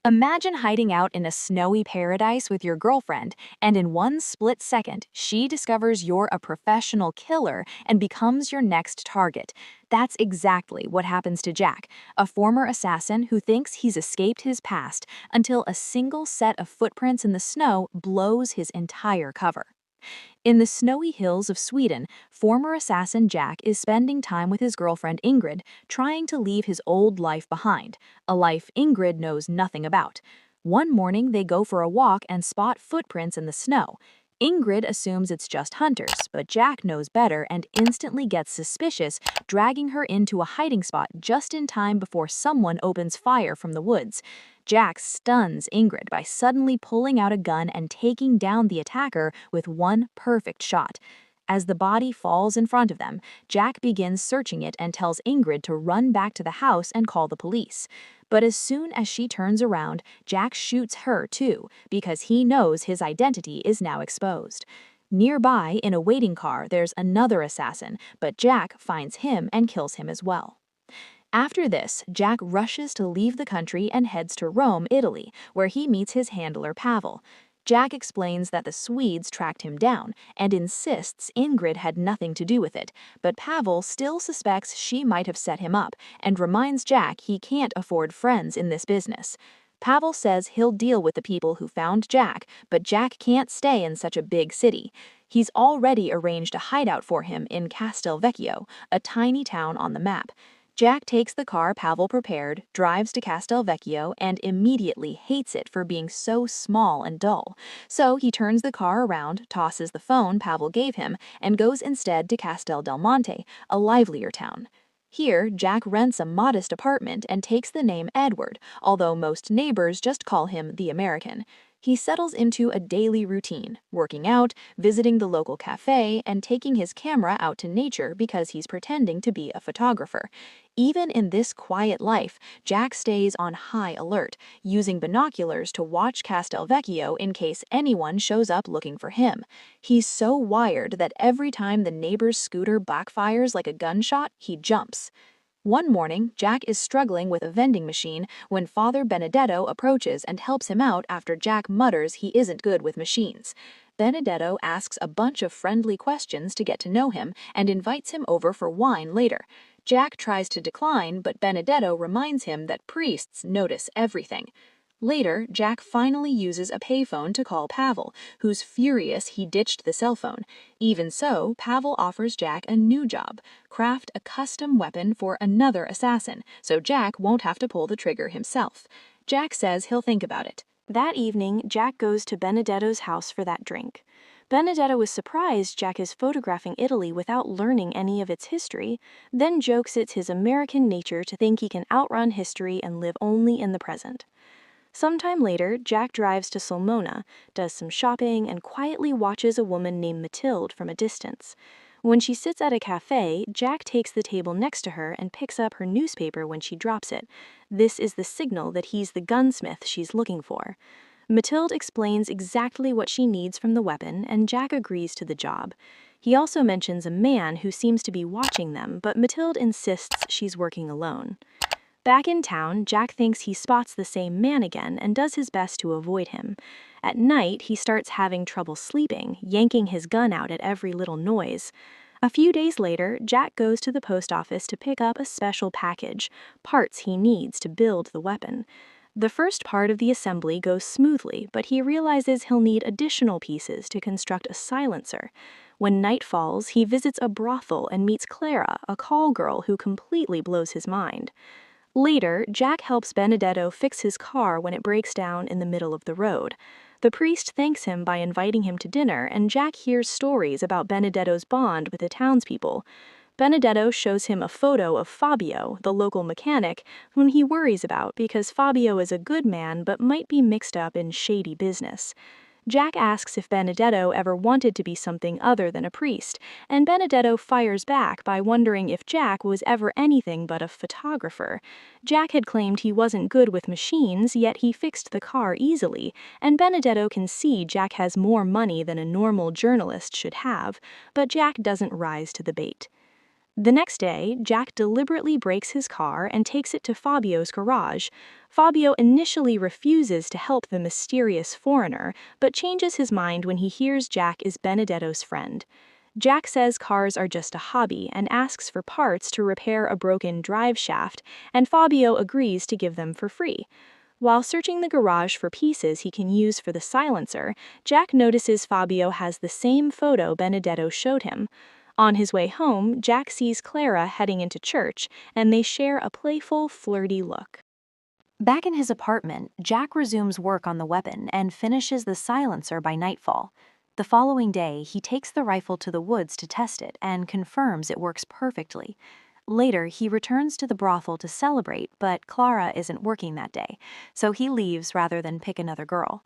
Imagine hiding out in a snowy paradise with your girlfriend, and in one split second, she discovers you're a professional killer and becomes your next target. That's exactly what happens to Jack, a former assassin who thinks he's escaped his past until a single set of footprints in the snow blows his entire cover. In the snowy hills of Sweden, former assassin Jack is spending time with his girlfriend Ingrid, trying to leave his old life behind, a life Ingrid knows nothing about. One morning, they go for a walk and spot footprints in the snow. Ingrid assumes it's just hunters, but Jack knows better and instantly gets suspicious, dragging her into a hiding spot just in time before someone opens fire from the woods. Jack stuns Ingrid by suddenly pulling out a gun and taking down the attacker with one perfect shot. As the body falls in front of them, Jack begins searching it and tells Ingrid to run back to the house and call the police. But as soon as she turns around, Jack shoots her too, because he knows his identity is now exposed. Nearby, in a waiting car, there's another assassin, but Jack finds him and kills him as well. After this, Jack rushes to leave the country and heads to Rome, Italy, where he meets his handler Pavel. Jack explains that the Swedes tracked him down and insists Ingrid had nothing to do with it, but Pavel still suspects she might have set him up and reminds Jack he can't afford friends in this business. Pavel says he'll deal with the people who found Jack, but Jack can't stay in such a big city. He's already arranged a hideout for him in Castelvecchio, a tiny town on the map. Jack takes the car Pavel prepared, drives to Castelvecchio, and immediately hates it for being so small and dull. So he turns the car around, tosses the phone Pavel gave him, and goes instead to Castel del Monte, a livelier town. Here, Jack rents a modest apartment and takes the name Edward, although most neighbors just call him the American. He settles into a daily routine, working out, visiting the local cafe, and taking his camera out to nature because he's pretending to be a photographer. Even in this quiet life, Jack stays on high alert, using binoculars to watch Castelvecchio in case anyone shows up looking for him. He's so wired that every time the neighbor's scooter backfires like a gunshot, he jumps. One morning, Jack is struggling with a vending machine when Father Benedetto approaches and helps him out after Jack mutters he isn't good with machines. Benedetto asks a bunch of friendly questions to get to know him and invites him over for wine later. Jack tries to decline, but Benedetto reminds him that priests notice everything. Later, Jack finally uses a payphone to call Pavel, who's furious he ditched the cell phone. Even so, Pavel offers Jack a new job: craft a custom weapon for another assassin, so Jack won't have to pull the trigger himself. Jack says he'll think about it. That evening, Jack goes to Benedetto's house for that drink. Benedetto is surprised Jack is photographing Italy without learning any of its history, then jokes it's his American nature to think he can outrun history and live only in the present. Sometime later, Jack drives to Sulmona, does some shopping, and quietly watches a woman named Mathilde from a distance. When she sits at a cafe, Jack takes the table next to her and picks up her newspaper when she drops it. This is the signal that he's the gunsmith she's looking for. Mathilde explains exactly what she needs from the weapon, and Jack agrees to the job. He also mentions a man who seems to be watching them, but Mathilde insists she's working alone. Back in town, Jack thinks he spots the same man again and does his best to avoid him. At night, he starts having trouble sleeping, yanking his gun out at every little noise. A few days later, Jack goes to the post office to pick up a special package, parts he needs to build the weapon. The first part of the assembly goes smoothly, but he realizes he'll need additional pieces to construct a silencer. When night falls, he visits a brothel and meets Clara, a call girl who completely blows his mind. Later, Jack helps Benedetto fix his car when it breaks down in the middle of the road. The priest thanks him by inviting him to dinner, and Jack hears stories about Benedetto's bond with the townspeople. Benedetto shows him a photo of Fabio, the local mechanic, whom he worries about because Fabio is a good man but might be mixed up in shady business. Jack asks if Benedetto ever wanted to be something other than a priest, and Benedetto fires back by wondering if Jack was ever anything but a photographer. Jack had claimed he wasn't good with machines, yet he fixed the car easily, and Benedetto can see Jack has more money than a normal journalist should have, but Jack doesn't rise to the bait. The next day, Jack deliberately breaks his car and takes it to Fabio's garage. Fabio initially refuses to help the mysterious foreigner, but changes his mind when he hears Jack is Benedetto's friend. Jack says cars are just a hobby and asks for parts to repair a broken drive shaft, and Fabio agrees to give them for free. While searching the garage for pieces he can use for the silencer, Jack notices Fabio has the same photo Benedetto showed him. On his way home, Jack sees Clara heading into church, and they share a playful, flirty look. Back in his apartment, Jack resumes work on the weapon and finishes the silencer by nightfall. The following day, he takes the rifle to the woods to test it and confirms it works perfectly. Later, he returns to the brothel to celebrate, but Clara isn't working that day, so he leaves rather than pick another girl.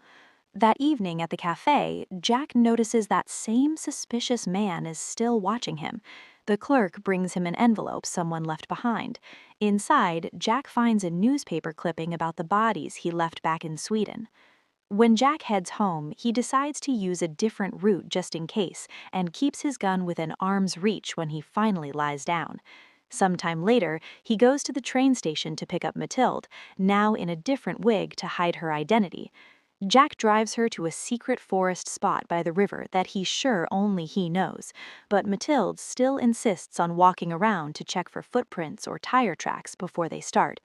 That evening at the cafe, Jack notices that same suspicious man is still watching him. The clerk brings him an envelope someone left behind. Inside, Jack finds a newspaper clipping about the bodies he left back in Sweden. When Jack heads home, he decides to use a different route just in case and keeps his gun within arm's reach when he finally lies down. Sometime later, he goes to the train station to pick up Mathilde, now in a different wig to hide her identity. Jack drives her to a secret forest spot by the river that he's sure only he knows, but Mathilde still insists on walking around to check for footprints or tire tracks before they start.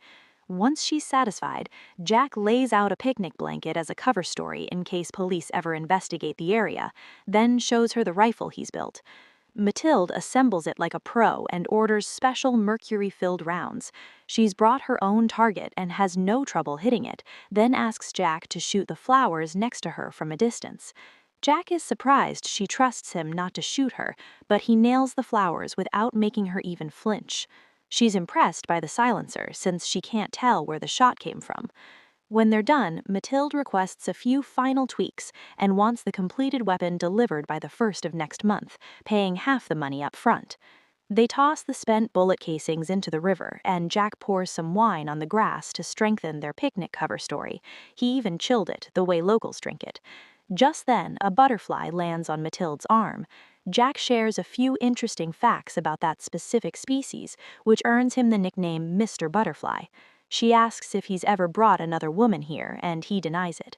Once she's satisfied, Jack lays out a picnic blanket as a cover story in case police ever investigate the area, then shows her the rifle he's built. Mathilde assembles it like a pro and orders special mercury-filled rounds. She's brought her own target and has no trouble hitting it, then asks Jack to shoot the flowers next to her from a distance. Jack is surprised she trusts him not to shoot her, but he nails the flowers without making her even flinch. She's impressed by the silencer since she can't tell where the shot came from. When they're done, Mathilde requests a few final tweaks and wants the completed weapon delivered by the 1st of next month, paying half the money up front. They toss the spent bullet casings into the river, and Jack pours some wine on the grass to strengthen their picnic cover story. He even chilled it, the way locals drink it. Just then, a butterfly lands on Mathilde's arm. Jack shares a few interesting facts about that specific species, which earns him the nickname Mr. Butterfly. She asks if he's ever brought another woman here, and he denies it.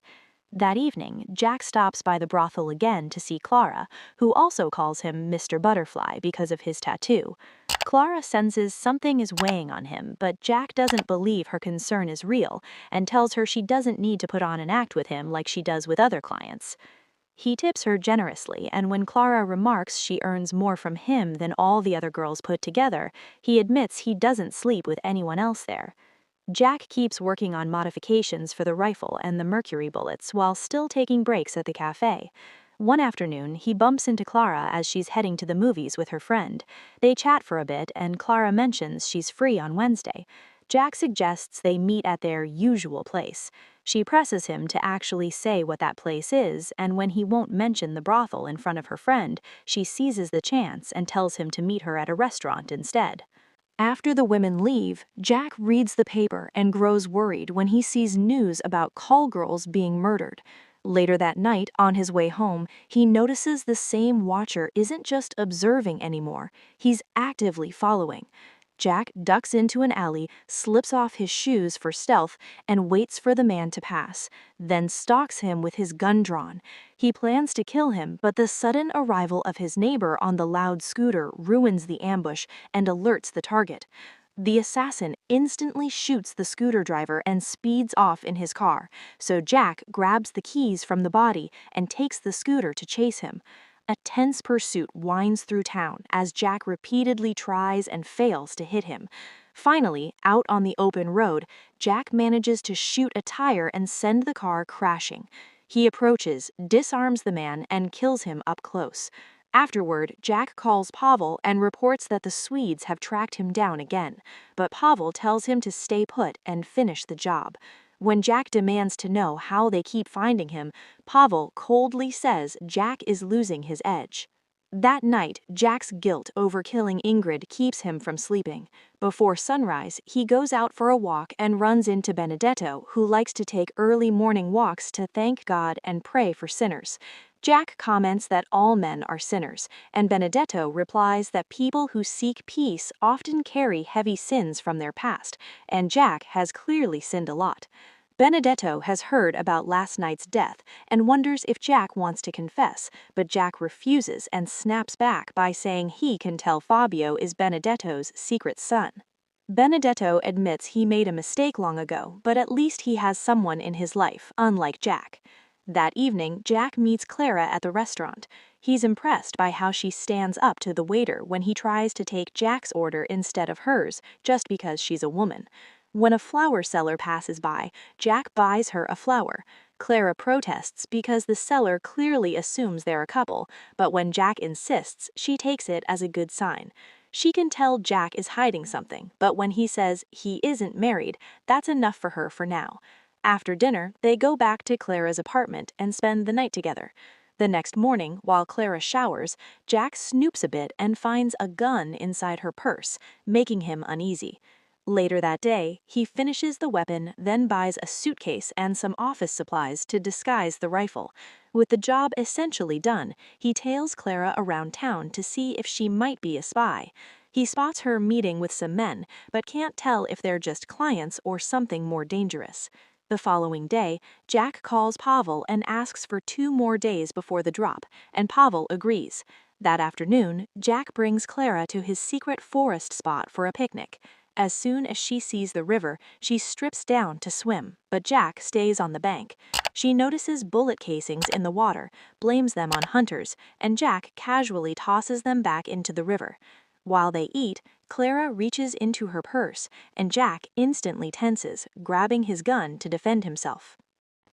That evening, Jack stops by the brothel again to see Clara, who also calls him Mr. Butterfly because of his tattoo. Clara senses something is weighing on him, but Jack doesn't believe her concern is real and tells her she doesn't need to put on an act with him like she does with other clients. He tips her generously, and when Clara remarks she earns more from him than all the other girls put together, he admits he doesn't sleep with anyone else there. Jack keeps working on modifications for the rifle and the mercury bullets while still taking breaks at the cafe. One afternoon, he bumps into Clara as she's heading to the movies with her friend. They chat for a bit, and Clara mentions she's free on Wednesday. Jack suggests they meet at their usual place. She presses him to actually say what that place is, and when he won't mention the brothel in front of her friend, she seizes the chance and tells him to meet her at a restaurant instead. After the women leave, Jack reads the paper and grows worried when he sees news about call girls being murdered. Later that night, on his way home, he notices the same watcher isn't just observing anymore, he's actively following. Jack ducks into an alley, slips off his shoes for stealth, and waits for the man to pass, then stalks him with his gun drawn. He plans to kill him, but the sudden arrival of his neighbor on the loud scooter ruins the ambush and alerts the target. The assassin instantly shoots the scooter driver and speeds off in his car, so Jack grabs the keys from the body and takes the scooter to chase him. A tense pursuit winds through town as Jack repeatedly tries and fails to hit him. Finally, out on the open road, Jack manages to shoot a tire and send the car crashing. He approaches, disarms the man, and kills him up close. Afterward, Jack calls Pavel and reports that the Swedes have tracked him down again, but Pavel tells him to stay put and finish the job. When Jack demands to know how they keep finding him, Pavel coldly says Jack is losing his edge. That night, Jack's guilt over killing Ingrid keeps him from sleeping. Before sunrise, he goes out for a walk and runs into Benedetto, who likes to take early morning walks to thank God and pray for sinners. Jack comments that all men are sinners, and Benedetto replies that people who seek peace often carry heavy sins from their past, and Jack has clearly sinned a lot. Benedetto has heard about last night's death and wonders if Jack wants to confess, but Jack refuses and snaps back by saying he can tell Fabio is Benedetto's secret son. Benedetto admits he made a mistake long ago, but at least he has someone in his life, unlike Jack. That evening, Jack meets Clara at the restaurant. He's impressed by how she stands up to the waiter when he tries to take Jack's order instead of hers, just because she's a woman. When a flower seller passes by, Jack buys her a flower. Clara protests because the seller clearly assumes they're a couple, but when Jack insists, she takes it as a good sign. She can tell Jack is hiding something, but when he says he isn't married, that's enough for her for now. After dinner, they go back to Clara's apartment and spend the night together. The next morning, while Clara showers, Jack snoops a bit and finds a gun inside her purse, making him uneasy. Later that day, he finishes the weapon, then buys a suitcase and some office supplies to disguise the rifle. With the job essentially done, he tails Clara around town to see if she might be a spy. He spots her meeting with some men, but can't tell if they're just clients or something more dangerous. The following day, Jack calls Pavel and asks for 2 more days before the drop, and Pavel agrees. That afternoon, Jack brings Clara to his secret forest spot for a picnic. As soon as she sees the river, she strips down to swim, but Jack stays on the bank. She notices bullet casings in the water, blames them on hunters, and Jack casually tosses them back into the river. While they eat, Clara reaches into her purse, and Jack instantly tenses, grabbing his gun to defend himself.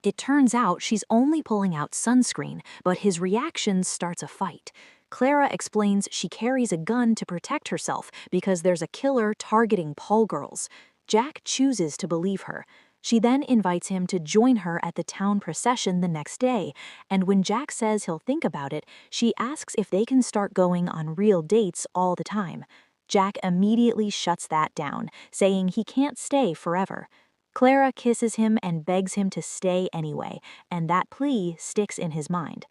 It turns out she's only pulling out sunscreen, but his reaction starts a fight. Clara explains she carries a gun to protect herself because there's a killer targeting Paul girls. Jack chooses to believe her. She then invites him to join her at the town procession the next day, and when Jack says he'll think about it, she asks if they can start going on real dates all the time. Jack immediately shuts that down, saying he can't stay forever. Clara kisses him and begs him to stay anyway, and that plea sticks in his mind.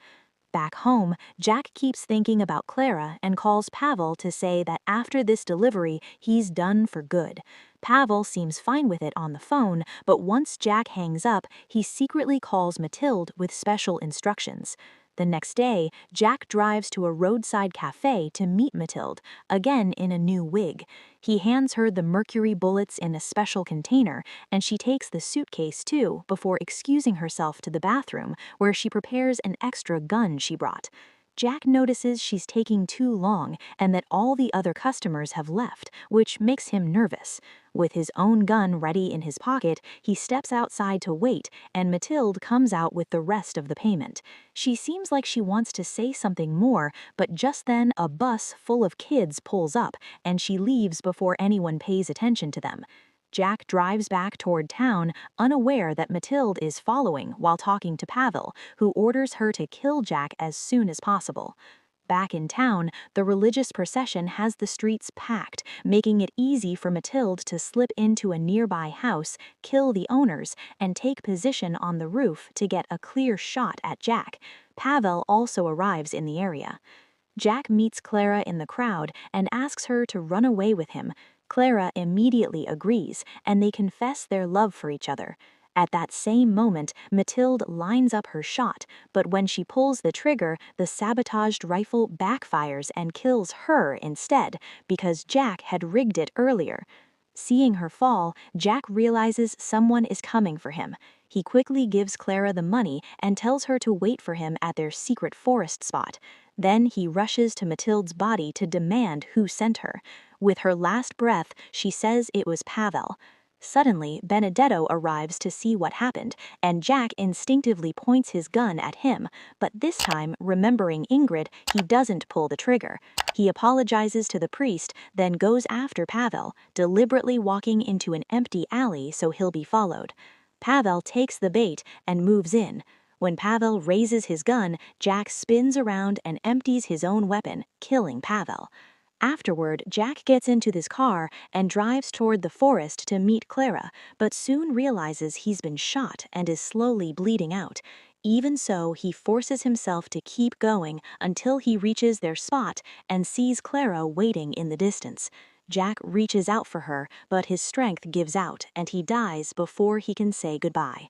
Back home, Jack keeps thinking about Clara and calls Pavel to say that after this delivery, he's done for good. Pavel seems fine with it on the phone, but once Jack hangs up, he secretly calls Mathilde with special instructions. The next day, Jack drives to a roadside cafe to meet Mathilde, again in a new wig. He hands her the mercury bullets in a special container, and she takes the suitcase too before excusing herself to the bathroom, where she prepares an extra gun she brought. Jack notices she's taking too long and that all the other customers have left, which makes him nervous. With his own gun ready in his pocket, he steps outside to wait, and Mathilde comes out with the rest of the payment. She seems like she wants to say something more, but just then a bus full of kids pulls up, and she leaves before anyone pays attention to them. Jack drives back toward town, unaware that Mathilde is following while talking to Pavel, who orders her to kill Jack as soon as possible. Back in town, the religious procession has the streets packed, making it easy for Mathilde to slip into a nearby house, kill the owners, and take position on the roof to get a clear shot at Jack. Pavel also arrives in the area. Jack meets Clara in the crowd and asks her to run away with him. Clara immediately agrees, and they confess their love for each other. At that same moment, Mathilde lines up her shot, but when she pulls the trigger, the sabotaged rifle backfires and kills her instead, because Jack had rigged it earlier. Seeing her fall, Jack realizes someone is coming for him. He quickly gives Clara the money and tells her to wait for him at their secret forest spot. Then he rushes to Mathilde's body to demand who sent her. With her last breath, she says it was Pavel. Suddenly, Benedetto arrives to see what happened, and Jack instinctively points his gun at him, but this time, remembering Ingrid, he doesn't pull the trigger. He apologizes to the priest, then goes after Pavel, deliberately walking into an empty alley so he'll be followed. Pavel takes the bait and moves in. When Pavel raises his gun, Jack spins around and empties his own weapon, killing Pavel. Afterward, Jack gets into his car and drives toward the forest to meet Clara, but soon realizes he's been shot and is slowly bleeding out. Even so, he forces himself to keep going until he reaches their spot and sees Clara waiting in the distance. Jack reaches out for her, but his strength gives out and he dies before he can say goodbye.